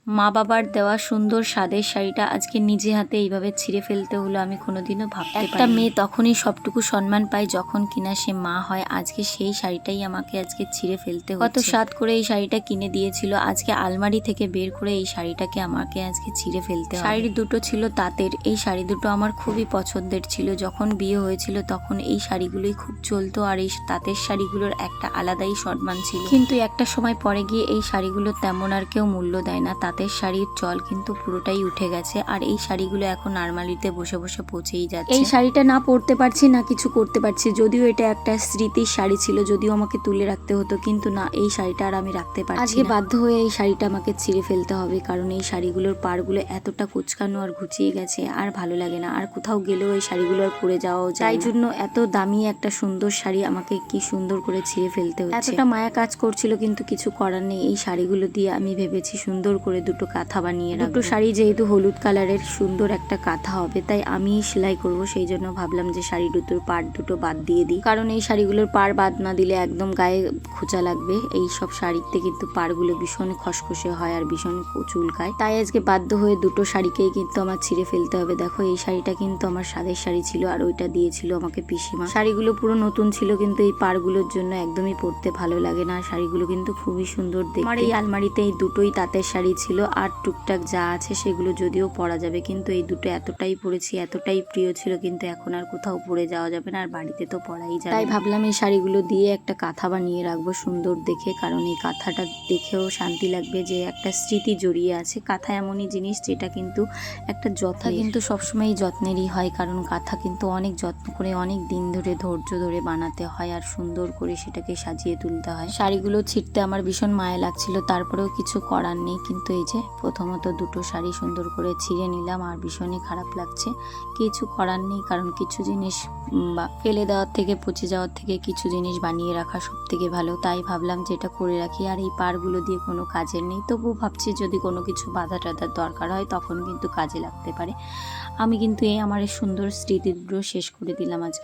মা বাবার দেওয়া সুন্দর স্বাদের শাড়িটা আজকে নিজে হাতে এইভাবে ছিঁড়ে ফেলতে হলো, আমি কোনোদিনও ভাবতে পারিনি। একটা মেয়ে তখনই সবটুকু সম্মান পায় যখন কিনা সে মা হয়। আজকে সেই শাড়িটাই আমাকে আজকে ছিঁড়ে ফেলতে হচ্ছে। কত স্বাদ করে এই শাড়িটা কিনে দিয়েছিল, আজকে আলমারি থেকে বের করে এই শাড়িটাকে আমাকে আজকে ছিঁড়ে ফেলতে হবে। শাড়ি দুটো ছিল তাঁতের, এই শাড়ি দুটো আমার খুবই পছন্দের ছিল। যখন বিয়ে হয়েছিল তখন এই শাড়িগুলোই খুব চলতো, আর এই তাঁতের শাড়িগুলোর একটা আলাদাই সম্মান ছিল। কিন্তু একটা সময় পরে গিয়ে এই শাড়িগুলো তেমন আর কেউ মূল্য দেয় না। তাঁতের শাড়ির চল কিন্তু পুরোটাই উঠে গেছে, আর এই শাড়িগুলো এখন আলমারিতে বসে বসে পচেই যাচ্ছে। এই শাড়িটা না পরতে পারছি না কিছু করতে পারছি, যদিও এটা একটা স্মৃতির শাড়ি ছিল, যদিও আমাকে তুলে রাখতে হতো, কিন্তু না, এই শাড়িটা আর আমি রাখতে পারছি না। আজকে বাধ্য হয়ে এই শাড়িটা আমাকে ছিঁড়ে ফেলতে হবে, কারণ এই শাড়িগুলোর পাড়গুলো এতটা কুচকানো আর ঘুচিয়ে গেছে, আর ভালো লাগে না। আর কোথাও গেলেও এই শাড়িগুলো আর পরে যাওয়াও যায় না। তাই জন্য এত দামি একটা সুন্দর শাড়ি আমাকে কি সুন্দর করে ছিঁড়ে ফেলতে হচ্ছে। এতটা মায়া কাজ করছিল, কিন্তু কিছু করার নেই। এই শাড়িগুলো দিয়ে আমি ভেবেছি সুন্দর করে দুটো কাঁথা বানিয়ে রাখবো। দুটো শাড়ি যেহেতু হলুদ কালারের, সুন্দর একটা কাঁথা হবে, তাই আমি সেলাই করব। সেই জন্য ভাবলাম যে শাড়ি দুটোর পাড় দুটো বাদ দিয়ে দিই, কারণ এই শাড়িগুলোর পাড় বাদ না দিলে একদম গায়ে খোঁচা লাগবে। এই সব শাড়িতে কিন্তু পাড়গুলো ভীষণ খসখসে হয় আর ভীষণ চুলকায়, তাই আজকে বাধ্য হয়ে দুটো শাড়িকেই কিন্তু আমার ছিঁড়ে ফেলতে হবে। দেখো, এই শাড়িটা কিন্তু আমার স্বাদের শাড়ি ছিল, আর ওইটা দিয়েছিল আমাকে পিসিমা। শাড়িগুলো পুরো নতুন ছিল, কিন্তু এই পাড়গুলোর জন্য একদমই পরতে ভালো লাগে না। শাড়িগুলো কিন্তু খুবই সুন্দর দেখতে। আমার এই আলমারিতে এই দুটোই তাঁতের শাড়ি ছিল, আর টুকটাক যা আছে সেগুলো যদিও পরা যাবে, কিন্তু এই দুটো এতটাই পরেছি, এতটাই প্রিয় ছিল, কিন্তু এখন আর কোথাও পরে যাওয়া যাবে না, আর বাড়িতে তো পরাই যাবে। তাই ভাবলাম এই শাড়িগুলো দিয়ে একটা কাঁথা বানিয়ে রাখবো সুন্দর দেখে, কারণ এই কাঁথাটা দেখেও শান্তি লাগবে যে একটা স্মৃতি জড়িয়ে আছে। কাঁথা এমনই জিনিস যেটা কিন্তু একটা যত্ন, কিন্তু সবসময় যত্নেরই হয়, কারণ কাঁথা কিন্তু অনেক যত্ন করে অনেক দিন ধরে ধৈর্য ধরে বানাতে হয়, আর সুন্দর করে সেটাকে সাজিয়ে তুলতে হয়। শাড়িগুলো ছিঁড়তে আমার ভীষণ মায়া লাগছিল, তারপরেও কিছু করার নেই। কিন্তু এই যে প্রথমত দুটো শাড়ি সুন্দর করে ছিঁড়ে নিলাম, আর ভীষণই খারাপ লাগছে। কিছু করার নেই, কারণ কিছু জিনিস ফেলে দেওয়ার থেকে, পচে যাওয়ার থেকে কিছু জিনিস বানিয়ে রাখা সব থেকে ভালো। তাই ভাবলাম যে এটা করে রাখি। আর এই পাড়গুলো দিয়ে কোনো কাজের নেই, তবুও ভাবছি যদি কোনো কিছু বাধা টাধার দরকার হয় তখন কিন্তু কাজে লাগতে পারে। আমি কিন্তু এই আমার সুন্দর স্মৃতিগুলো শেষ করে দিলাম আজকে।